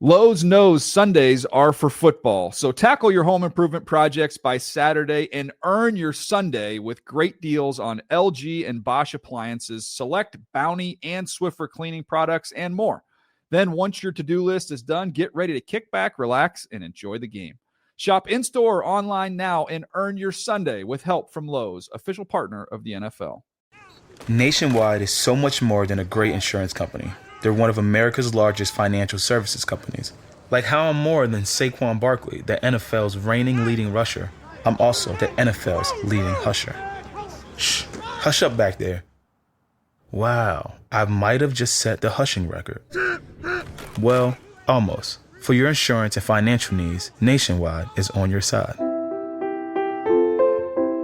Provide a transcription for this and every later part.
Lowe's knows Sundays are for football, so tackle your home improvement projects by Saturday and earn your Sunday with great deals on LG and Bosch appliances, select Bounty and Swiffer cleaning products, and more. Then once your to-do list is done, get ready to kick back, relax, and enjoy the game. Shop in-store or online now and earn your Sunday with help from Lowe's, official partner of the NFL. Nationwide is so much more than a great insurance company. They're one of America's largest financial services companies. Like how I'm more than Saquon Barkley, the NFL's reigning leading rusher. I'm also the NFL's leading husher. Shh, hush up back there. Wow, I might have just set the hushing record. Well, almost. For your insurance and financial needs, Nationwide is on your side.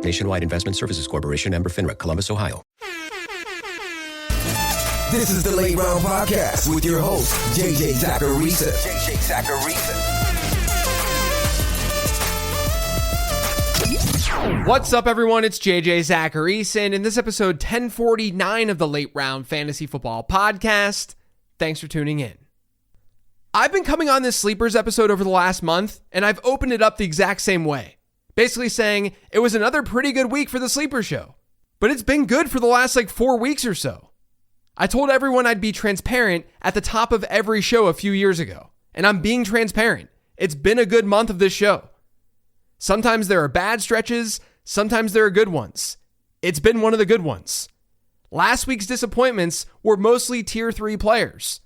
Nationwide Investment Services Corporation, member FINRA, Columbus, Ohio. This is the Late Round Podcast with your host, JJ Zachariason. What's up, everyone? It's JJ Zachariason, and this episode 1049 of the Late Round Fantasy Football Podcast. Thanks for tuning in. I've been coming on this Sleepers episode over the last month, and I've opened it up the exact same way. Basically saying it was another pretty good week for the Sleeper Show. But it's been good for the last 4 weeks or so. I told everyone I'd be transparent at the top of every show a few years ago, and I'm being transparent. It's been a good month of this show. Sometimes there are bad stretches, sometimes there are good ones. It's been one of the good ones. Last week's disappointments were mostly tier 3 players.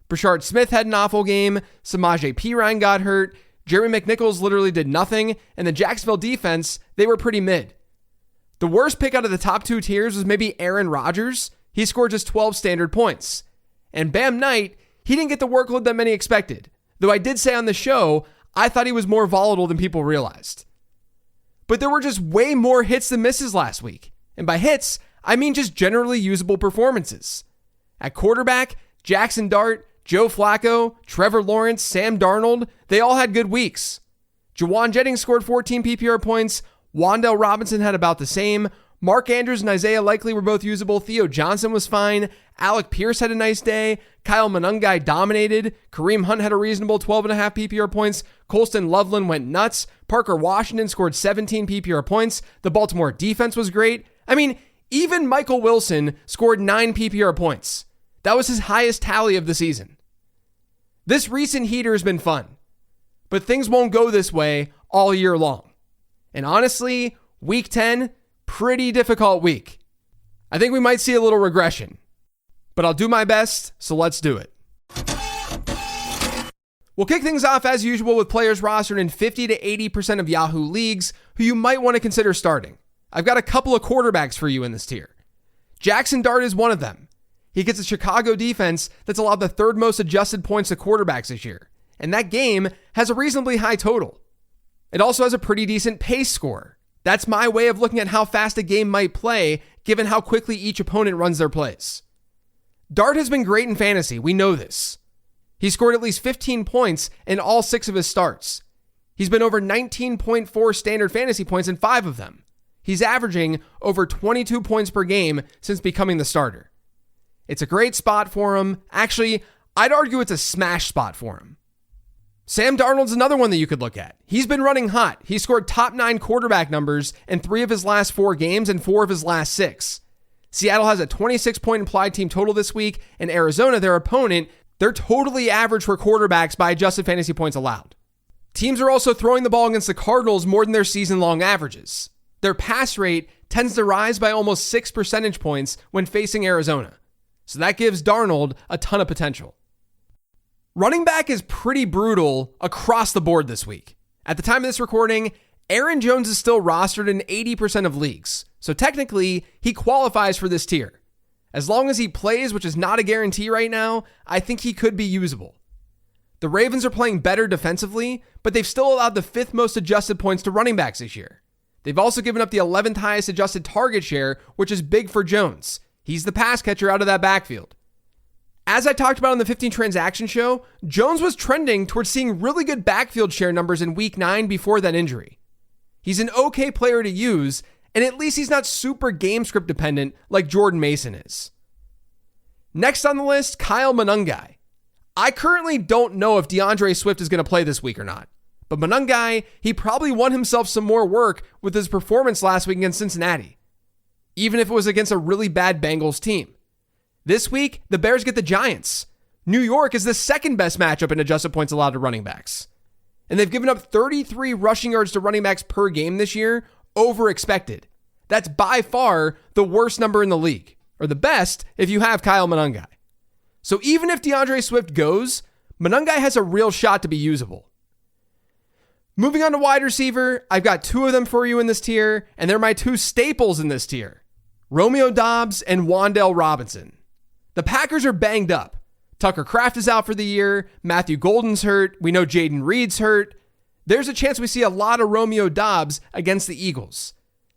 Brashard Smith had an awful game, Samaje Perine got hurt, Jeremy McNichols literally did nothing, and the Jacksonville defense, they were pretty mid. The worst pick out of the top 2 tiers was maybe Aaron Rodgers. He scored just 12 standard points. And Bam Knight, he didn't get the workload that many expected. Though I did say on the show, I thought he was more volatile than people realized. But there were just way more hits than misses last week. And by hits, I mean just generally usable performances. At quarterback, Jackson Dart, Joe Flacco, Trevor Lawrence, Sam Darnold, they all had good weeks. Jawan Jennings scored 14 PPR points. Wan'Dale Robinson had about the same. Mark Andrews and Isaiah Likely were both usable. Theo Johnson was fine. Alec Pierce had a nice day. Kyle Monangai dominated. Kareem Hunt had a reasonable 12.5 PPR points. Colston Loveland went nuts. Parker Washington scored 17 PPR points. The Baltimore defense was great. I mean, even Michael Wilson scored 9 PPR points. That was his highest tally of the season. This recent heater has been fun, but things won't go this way all year long. And honestly, week 10, pretty difficult week. I think we might see a little regression, but I'll do my best, so let's do it. We'll kick things off as usual with players rostered in 50 to 80% of Yahoo leagues who you might want to consider starting. I've got a couple of quarterbacks for you in this tier. Jackson Dart is one of them. He gets a Chicago defense that's allowed the third most adjusted points to quarterbacks this year, and that game has a reasonably high total. It also has a pretty decent pace score. That's my way of looking at how fast a game might play, given how quickly each opponent runs their plays. Dart has been great in fantasy, we know this. He scored at least 15 points in all 6 of his starts. He's been over 19.4 standard fantasy points in 5 of them. He's averaging over 22 points per game since becoming the starter. It's a great spot for him. Actually, I'd argue it's a smash spot for him. Sam Darnold's another one that you could look at. He's been running hot. He scored top 9 quarterback numbers in 3 of his last 4 games and 4 of his last 6. Seattle has a 26-point implied team total this week, and Arizona, their opponent, they're totally average for quarterbacks by adjusted fantasy points allowed. Teams are also throwing the ball against the Cardinals more than their season-long averages. Their pass rate tends to rise by almost 6 percentage points when facing Arizona. So that gives Darnold a ton of potential. Running back is pretty brutal across the board this week. At the time of this recording, Aaron Jones is still rostered in 80% of leagues. So technically, he qualifies for this tier. As long as he plays, which is not a guarantee right now, I think he could be usable. The Ravens are playing better defensively, but they've still allowed the 5th most adjusted points to running backs this year. They've also given up the 11th highest adjusted target share, which is big for Jones. He's the pass catcher out of that backfield. As I talked about on the 15 transaction show, Jones was trending towards seeing really good backfield share numbers in week 9 before that injury. He's an okay player to use, and at least he's not super game script dependent like Jordan Mason is. Next on the list, Kyle Monangai. I currently don't know if DeAndre Swift is going to play this week or not. But Monangai, he probably won himself some more work with his performance last week against Cincinnati, even if it was against a really bad Bengals team. This week, the Bears get the Giants. New York is the second best matchup in adjusted points allowed to running backs. And they've given up 33 rushing yards to running backs per game this year, over expected. That's by far the worst number in the league, or the best if you have Kyle Monangai. So even if DeAndre Swift goes, Monangai has a real shot to be usable. Moving on to wide receiver, I've got two of them for you in this tier, and they're my two staples in this tier. Romeo Doubs and Wan'Dale Robinson. The Packers are banged up. Tucker Kraft is out for the year. Matthew Golden's hurt. We know Jaden Reed's hurt. There's a chance we see a lot of Romeo Doubs against the Eagles.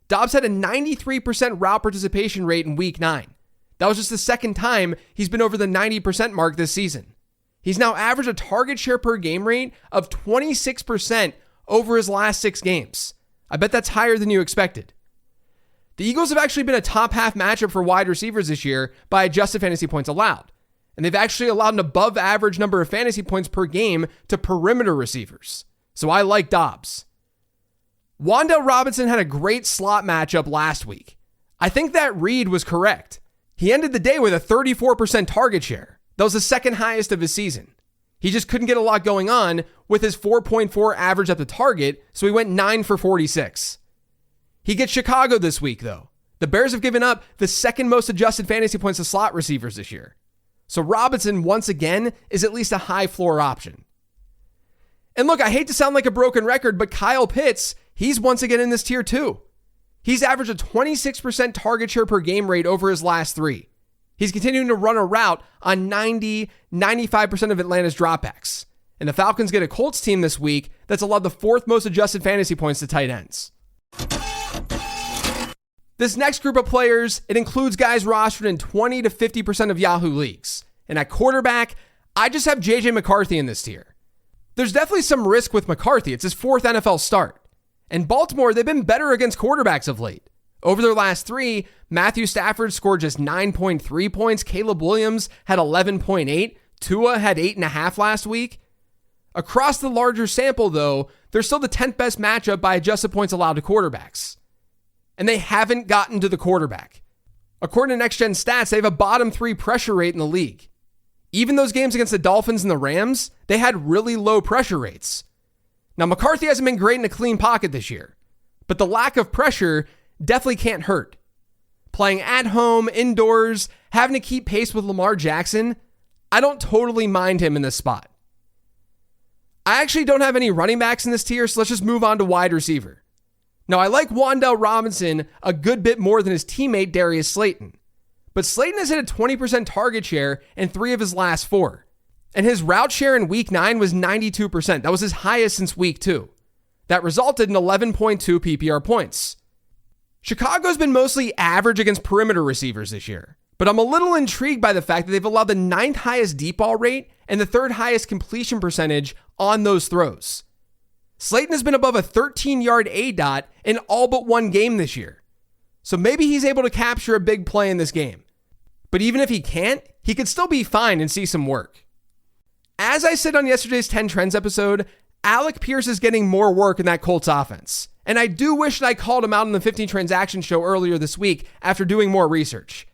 Doubs had a 93% route participation rate in week 9. That was just the second time he's been over the 90% mark this season. He's now averaged a target share per game rate of 26% over his last 6 games. I bet that's higher than you expected. The Eagles have actually been a top half matchup for wide receivers this year by adjusted fantasy points allowed. And they've actually allowed an above average number of fantasy points per game to perimeter receivers. So I like Doubs. Wan'Dale Robinson had a great slot matchup last week. I think that read was correct. He ended the day with a 34% target share. That was the second highest of his season. He just couldn't get a lot going on with his 4.4 average at the target, so he went 9 for 46. He gets Chicago this week, though. The Bears have given up the second most adjusted fantasy points to slot receivers this year. So Robinson, once again, is at least a high floor option. And look, I hate to sound like a broken record, but Kyle Pitts, he's once again in this tier too. He's averaged a 26% target share per game rate over his last 3. He's continuing to run a route on 95% of Atlanta's dropbacks. And the Falcons get a Colts team this week that's allowed the 4th most adjusted fantasy points to tight ends. This next group of players, it includes guys rostered in 20 to 50% of Yahoo leagues. And at quarterback, I just have JJ McCarthy in this tier. There's definitely some risk with McCarthy. It's his 4th NFL start. And Baltimore, they've been better against quarterbacks of late. Over their last 3, Matthew Stafford scored just 9.3 points. Caleb Williams had 11.8. Tua had 8.5 last week. Across the larger sample, though, they're still the 10th best matchup by adjusted points allowed to quarterbacks. And they haven't gotten to the quarterback. According to Next Gen Stats, they have a bottom 3 pressure rate in the league. Even those games against the Dolphins and the Rams, they had really low pressure rates. Now, McCarthy hasn't been great in a clean pocket this year, but the lack of pressure definitely can't hurt. Playing at home, indoors, having to keep pace with Lamar Jackson, I don't totally mind him in this spot. I actually don't have any running backs in this tier, so let's just move on to wide receiver. Now, I like Wan'Dale Robinson a good bit more than his teammate Darius Slayton, but Slayton has hit a 20% target share in 3 of his last 4. And his route share in week 9 was 92%. That was his highest since week 2. That resulted in 11.2 PPR points. Chicago's been mostly average against perimeter receivers this year, but I'm a little intrigued by the fact that they've allowed the 9th highest deep ball rate and the 3rd highest completion percentage on those throws. Slayton has been above a 13-yard ADOT in all but 1 game this year. So maybe he's able to capture a big play in this game. But even if he can't, he could still be fine and see some work. As I said on yesterday's 10 Trends episode, Alec Pierce is getting more work in that Colts offense. And I do wish that I called him out on the 15 Transaction show earlier this week after doing more research.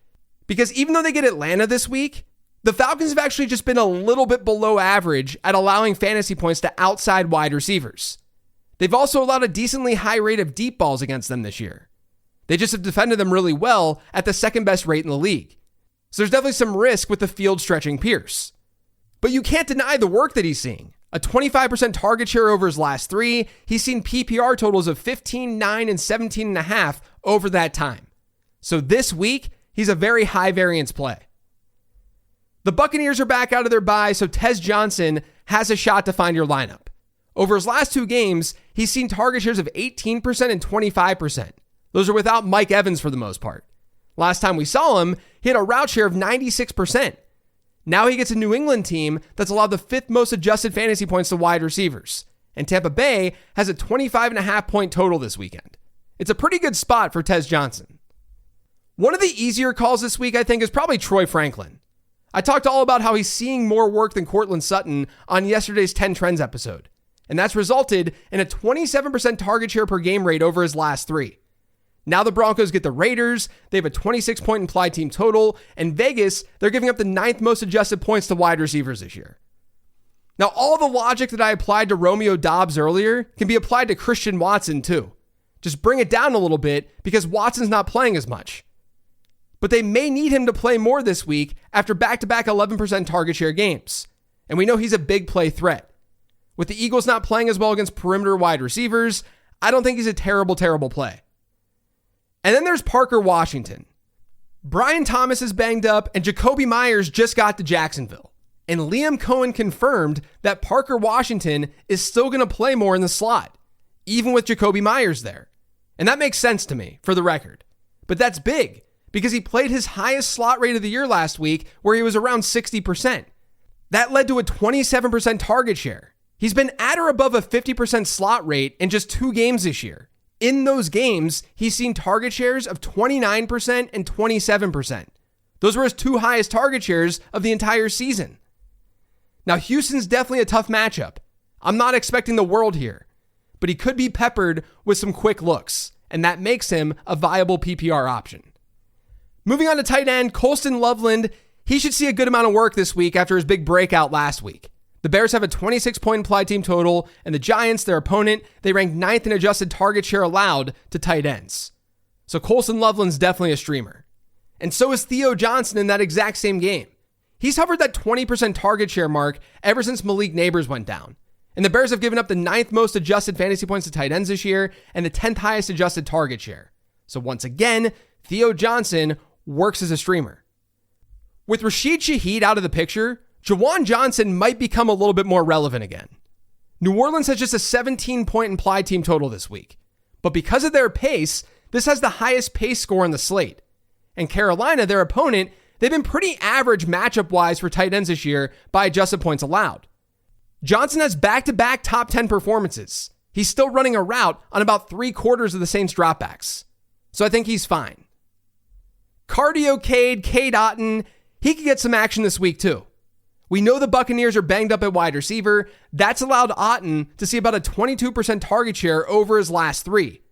Because even though they get Atlanta this week, the Falcons have actually just been a little bit below average at allowing fantasy points to outside wide receivers. They've also allowed a decently high rate of deep balls against them this year. They just have defended them really well at the 2nd best rate in the league. So there's definitely some risk with the field stretching Pierce. But you can't deny the work that he's seeing. A 25% target share over his last 3. He's seen PPR totals of 15, 9, and 17.5 over that time. So this week, he's a very high variance play. The Buccaneers are back out of their bye, so Tez Johnson has a shot to find your lineup. Over his last 2 games, he's seen target shares of 18% and 25%. Those are without Mike Evans for the most part. Last time we saw him, he had a route share of 96%. Now he gets a New England team that's allowed the 5th most adjusted fantasy points to wide receivers. And Tampa Bay has a 25.5 point total this weekend. It's a pretty good spot for Tez Johnson. One of the easier calls this week, I think, is probably Troy Franklin. I talked all about how he's seeing more work than Cortland Sutton on yesterday's 10 Trends episode, and that's resulted in a 27% target share per game rate over his last 3. Now the Broncos get the Raiders, they have a 26-point implied team total, and Vegas, they're giving up the 9th most adjusted points to wide receivers this year. Now all the logic that I applied to Romeo Doubs earlier can be applied to Christian Watson too. Just bring it down a little bit because Watson's not playing as much. But they may need him to play more this week after back-to-back 11% target share games. And we know he's a big play threat. With the Eagles not playing as well against perimeter wide receivers, I don't think he's a terrible play. And then there's Parker Washington. Brian Thomas is banged up and Jacoby Myers just got to Jacksonville. And Liam Cohen confirmed that Parker Washington is still going to play more in the slot, even with Jacoby Myers there. And that makes sense to me, for the record. But that's big, because he played his highest slot rate of the year last week, where he was around 60%. That led to a 27% target share. He's been at or above a 50% slot rate in just 2 games this year. In those games, he's seen target shares of 29% and 27%. Those were his 2 highest target shares of the entire season. Now, Houston's definitely a tough matchup. I'm not expecting the world here, but he could be peppered with some quick looks, and that makes him a viable PPR option. Moving on to tight end, Colston Loveland, he should see a good amount of work this week after his big breakout last week. The Bears have a 26-point implied team total, and the Giants, their opponent, they rank 9th in adjusted target share allowed to tight ends. So Colston Loveland's definitely a streamer. And so is Theo Johnson in that exact same game. He's hovered that 20% target share mark ever since Malik Neighbors went down. And the Bears have given up the 9th most adjusted fantasy points to tight ends this year and the 10th highest adjusted target share. So once again, Theo Johnson works as a streamer. With Rashid Shaheed out of the picture, Jawan Johnson might become a little bit more relevant again. New Orleans has just a 17-point implied team total this week. But because of their pace, this has the highest pace score on the slate. And Carolina, their opponent, they've been pretty average matchup-wise for tight ends this year by adjusted points allowed. Johnson has back-to-back top 10 performances. He's still running a route on about 3/4 of the Saints dropbacks. So I think he's fine. Cardio Cade Otton, he could get some action this week too. We know the Buccaneers are banged up at wide receiver. That's allowed Otton to see about a 22% target share over his last 3.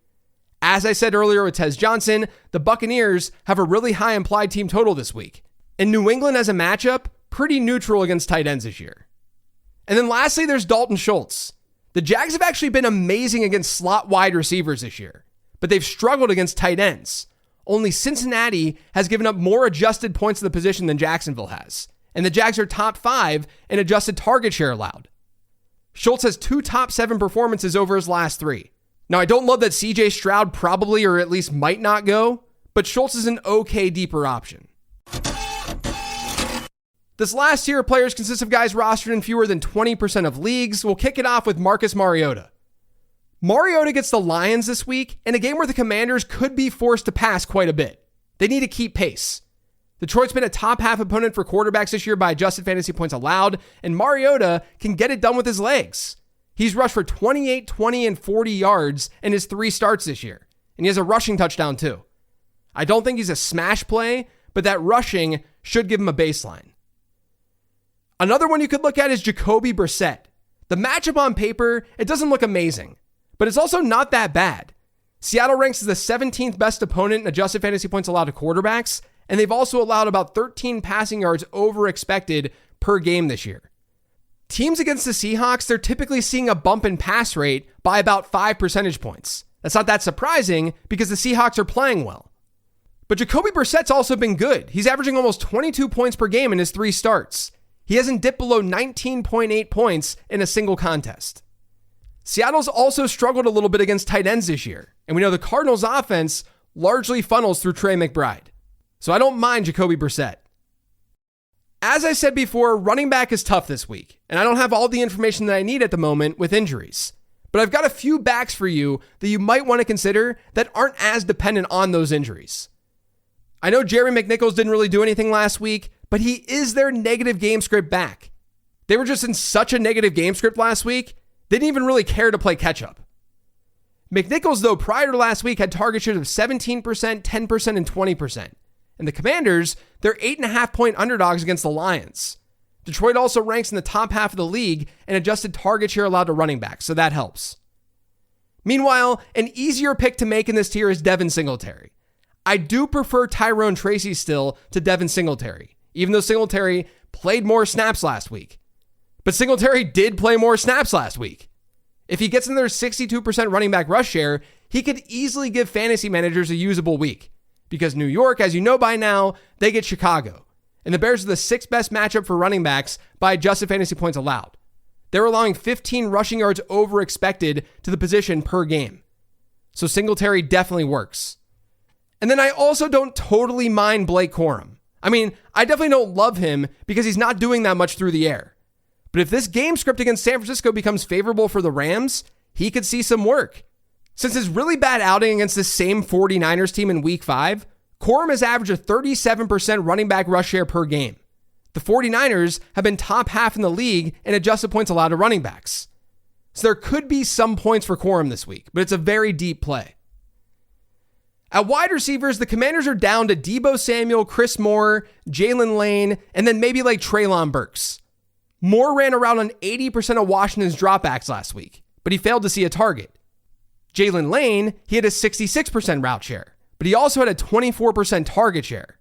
As I said earlier with Tez Johnson, the Buccaneers have a really high implied team total this week. And New England as a matchup, pretty neutral against tight ends this year. And then lastly, there's Dalton Schultz. The Jags have actually been amazing against slot wide receivers this year, but they've struggled against tight ends. Only Cincinnati has given up more adjusted points to the position than Jacksonville has. And the Jags are top 5 in adjusted target share allowed. Schultz has 2 top 7 performances over his last 3. Now, I don't love that CJ Stroud probably or at least might not go, but Schultz is an okay deeper option. This last tier of players consists of guys rostered in fewer than 20% of leagues. We'll kick it off with Marcus Mariota. Mariota gets the Lions this week in a game where the Commanders could be forced to pass quite a bit. They need to keep pace. Detroit's been a top half opponent for quarterbacks this year by adjusted fantasy points allowed, and Mariota can get it done with his legs. He's rushed for 28, 20, and 40 yards in his 3 starts this year, and he has a rushing touchdown too. I don't think he's a smash play, but that rushing should give him a baseline. Another one you could look at is Jacoby Brissett. The matchup on paper, it doesn't look amazing, but it's also not that bad. Seattle ranks as the 17th best opponent in adjusted fantasy points allowed to quarterbacks, and they've also allowed about 13 passing yards over expected per game this year. Teams against the Seahawks, they're typically seeing a bump in pass rate by about 5 percentage points. That's not that surprising because the Seahawks are playing well. But Jacoby Brissett's also been good. He's averaging almost 22 points per game in his 3 starts. He hasn't dipped below 19.8 points in a single contest. Seattle's also struggled a little bit against tight ends this year, and we know the Cardinals' offense largely funnels through Trey McBride. So I don't mind Jacoby Brissett. As I said before, running back is tough this week, and I don't have all the information that I need at the moment with injuries. But I've got a few backs for you that you might want to consider that aren't as dependent on those injuries. I know Jerry McNichols didn't really do anything last week, but he is their negative game script back. They were just in such a negative game script last week, they didn't even really care to play catch up. McNichols, though, prior to last week had target shares of 17%, 10%, and 20%. And the Commanders, they're 8.5-point underdogs against the Lions. Detroit also ranks in the top half of the league and adjusted target share allowed to running backs, so that helps. Meanwhile, an easier pick to make in this tier is Devin Singletary. I do prefer Tyrone Tracy still to Devin Singletary, even though Singletary played more snaps last week. But Singletary did play more snaps last week. If he gets another 62% running back rush share, he could easily give fantasy managers a usable week. Because New York, as you know by now, they get Chicago. And the Bears are the 6th best matchup for running backs by adjusted fantasy points allowed. They're allowing 15 rushing yards over expected to the position per game. So Singletary definitely works. And then I also don't totally mind Blake Corum. I mean, I definitely don't love him because he's not doing that much through the air. But if this game script against San Francisco becomes favorable for the Rams, he could see some work. Since his really bad outing against the same 49ers team in Week 5, Corum has averaged a 37% running back rush share per game. The 49ers have been top half in the league in adjusted points allowed to running backs. So there could be some points for Corum this week, but it's a very deep play. At wide receivers, the Commanders are down to Deebo Samuel, Chris Moore, Jalen Lane, and then maybe like Treylon Burks. Moore ran around on 80% of Washington's dropbacks last week, but he failed to see a target. Jalen Lane, he had a 66% route share, but he also had a 24% target share.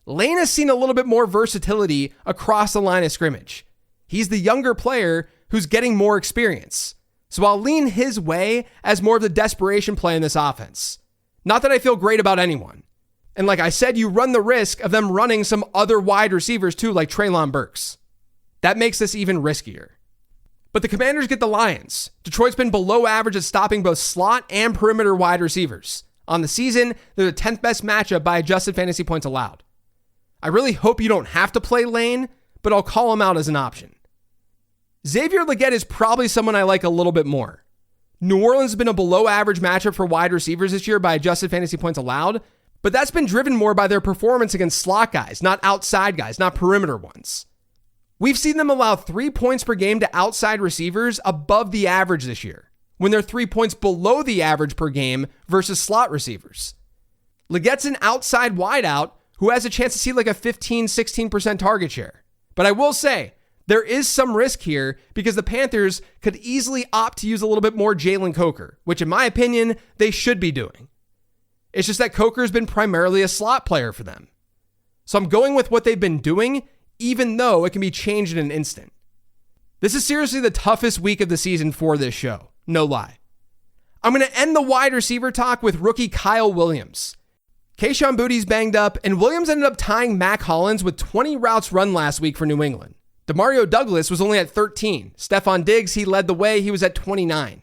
Lane has seen a little bit more versatility across the line of scrimmage. He's the younger player who's getting more experience. So I'll lean his way as more of the desperation play in this offense. Not that I feel great about anyone. And like I said, you run the risk of them running some other wide receivers too, like Treylon Burks. That makes this even riskier. But the Commanders get the Lions. Detroit's been below average at stopping both slot and perimeter wide receivers. On the season, they're the 10th best matchup by adjusted fantasy points allowed. I really hope you don't have to play Lane, but I'll call him out as an option. Xavier Legette is probably someone I like a little bit more. New Orleans has been a below average matchup for wide receivers this year by adjusted fantasy points allowed, but that's been driven more by their performance against slot guys, not outside guys, not perimeter ones. We've seen them allow 3 points per game to outside receivers above the average this year, when they're 3 points below the average per game versus slot receivers. Legette's an outside wideout who has a chance to see like a 15-16% target share. But I will say, there is some risk here because the Panthers could easily opt to use a little bit more Jalen Coker, which in my opinion, they should be doing. It's just that Coker's been primarily a slot player for them. So I'm going with what they've been doing, even though it can be changed in an instant. This is seriously the toughest week of the season for this show. No lie. I'm going to end the wide receiver talk with rookie Kyle Williams. Kayshon Boutte's banged up, and Williams ended up tying Mac Hollins with 20 routes run last week for New England. Demario Douglas was only at 13. Stephon Diggs, he led the way. He was at 29.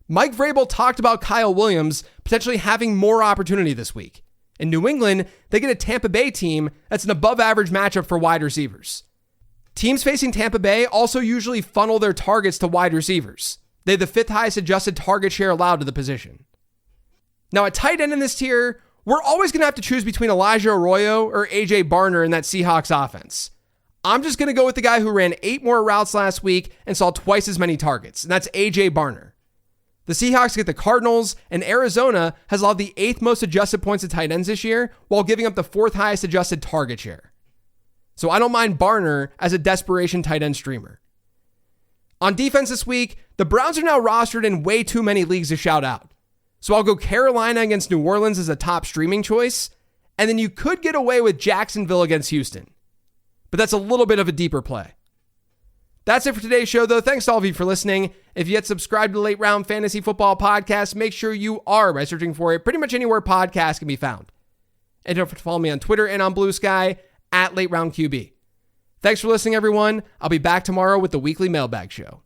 Mike Vrabel talked about Kyle Williams potentially having more opportunity this week. In New England, they get a Tampa Bay team that's an above-average matchup for wide receivers. Teams facing Tampa Bay also usually funnel their targets to wide receivers. They have the 5th highest adjusted target share allowed to the position. Now, at tight end in this tier, we're always going to have to choose between Elijah Arroyo or A.J. Barner in that Seahawks offense. I'm just going to go with the guy who ran 8 more routes last week and saw twice as many targets, and that's A.J. Barner. The Seahawks get the Cardinals, and Arizona has allowed the 8th most adjusted points to tight ends this year while giving up the 4th highest adjusted target share. So I don't mind Barner as a desperation tight end streamer. On defense this week, the Browns are now rostered in way too many leagues to shout out. So I'll go Carolina against New Orleans as a top streaming choice, and then you could get away with Jacksonville against Houston. But that's a little bit of a deeper play. That's it for today's show, though. Thanks to all of you for listening. If you yet subscribe to the Late Round Fantasy Football Podcast, make sure you are by searching for it pretty much anywhere podcasts can be found. And don't forget to follow me on Twitter and on Blue Sky at Late Round QB. Thanks for listening, everyone. I'll be back tomorrow with the weekly mailbag show.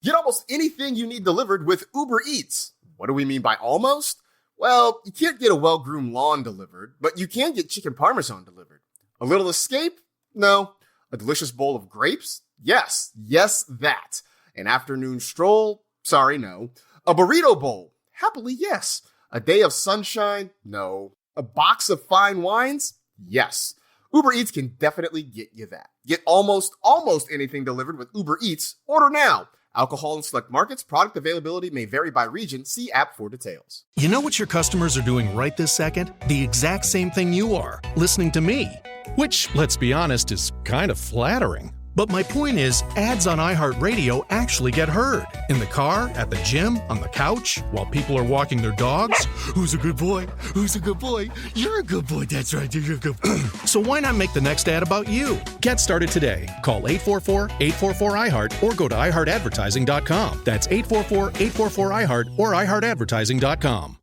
Get almost anything you need delivered with Uber Eats. What do we mean by almost? Well, you can't get a well-groomed lawn delivered, but you can get chicken parmesan delivered. A little escape? No. A delicious bowl of grapes? Yes. Yes, that. An afternoon stroll? Sorry, no. A burrito bowl? Happily, yes. A day of sunshine? No. A box of fine wines? Yes. Uber Eats can definitely get you that. Get almost anything delivered with Uber Eats. Order now. Alcohol in select markets. Product availability may vary by region. See app for details. You know what your customers are doing right this second? The exact same thing you are, listening to me. Which, let's be honest, is kind of flattering. But my point is, ads on iHeartRadio actually get heard. In the car, at the gym, on the couch, while people are walking their dogs. Who's a good boy? Who's a good boy? You're a good boy, that's right, you're a good boy. So why not make the next ad about you? Get started today. Call 844-844-iHeart or go to iHeartAdvertising.com. That's 844-844-iHeart or iHeartAdvertising.com.